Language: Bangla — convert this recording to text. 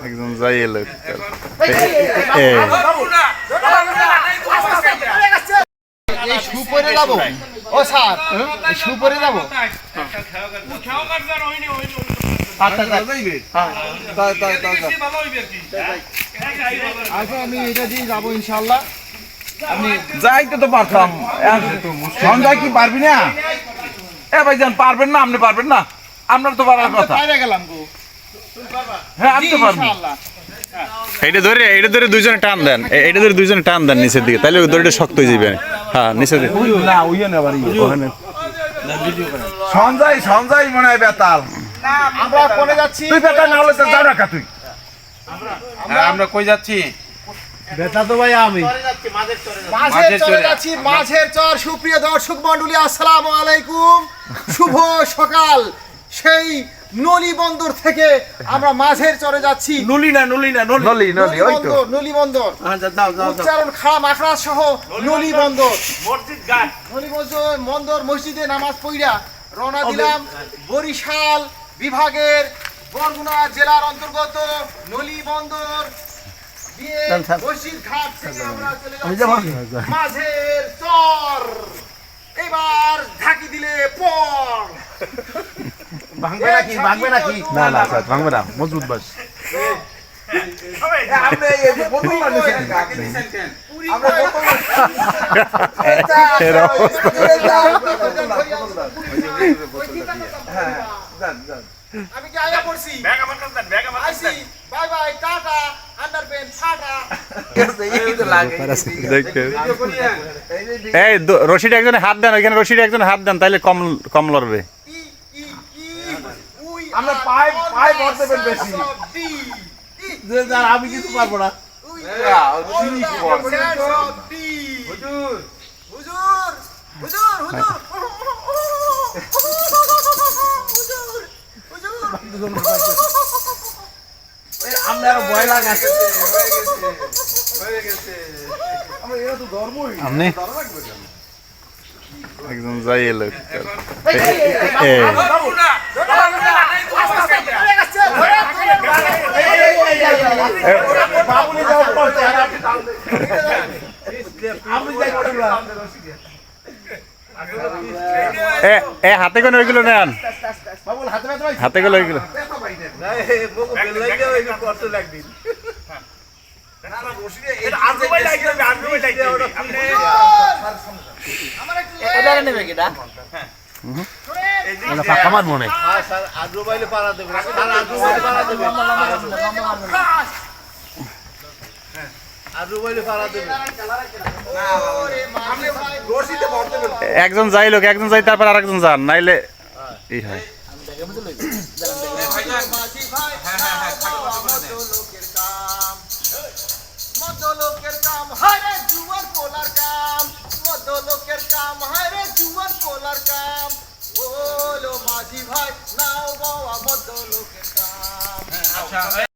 একজন যাই এলো সুপরে যাবো ও স্যার সুপরে যাবো আমি এটা দিয়ে যাবো ইনশাল্লাহ। আপনি যাইতে তো পারতাম, সন্ধ্যায় কি পারবি না? এ ভাইজান পারবেন না, আপনি পারবেন না, আপনার তো পারার কথা। হ্যাঁ আমি তো পারবো। এইটা ধরে দুইজনে টান দেন, এইটা ধরে দুইজনে টান দেন নিচের দিকে, তাহলে দড়িটা শক্ত হয়ে যাবে। হ্যাঁ নিচের দিকে না উইয়ে না বাড়ি সঞ্জয় মনে হয় বেতাল। আমরা কোনে যাচ্ছি? তুই বেতাল না হলে তো যাও না তুই। আমরা কই যাচ্ছি? বেটা তো ভাই আমি মাঝের চরে যাচ্ছি, মাঝের চর। সুপ্রিয় দর্শক মণ্ডলী আসসালামু আলাইকুম, শুভ সকাল। সেই নলি বন্দর থেকে আমরা মাঝের চরে যাচ্ছি। নলি ওই তো নলি বন্দর উচ্চারণ খাড়া মাখড়া সহ নলি বন্দর। নলি বন্দর মসজিদে নামাজ পড়া রওনা দিলাম বরিশাল বিভাগের বরগুনা জেলার অন্তর্গত নলি বন্দর দিয়ে মসজিদ ঘাট থেকে আমরা চলে যাচ্ছি মাঝের চর। এবার ঢাকি দিলে পর ভাঙবে নাকি না স্যার ভাঙবে না, মজবুত বাস। আমি কি আয়া পড়ছি? বাই বাই টাটা আন্ডারপ্যান্ট ফাটা। এই রশিটা একজনে হাত দেন, ওইখানে রশিটা একজনে হাত দেন, তাইলে কম লড়বে। আমরা পাই ভরতে বেশি, আমি কিছু পারবো না। আমরা ভয় লাগাচ্ছে আপনি একজন যাই এলো হাতে কোন ওইগুলো নেন, হাতে গুলো ওইগুলো আমার মনে একজন যাই লোক, একজন যাই তারপর আর একজন যান, নাইলে এই হয়। মদলোকের কাম হারে জুয়ার পোলার কাম, মদলোকের কাম হারে জুয়ার পোলার কাম। ওলো মাঝি ভাই নাও বাবা মদলোকের কাম।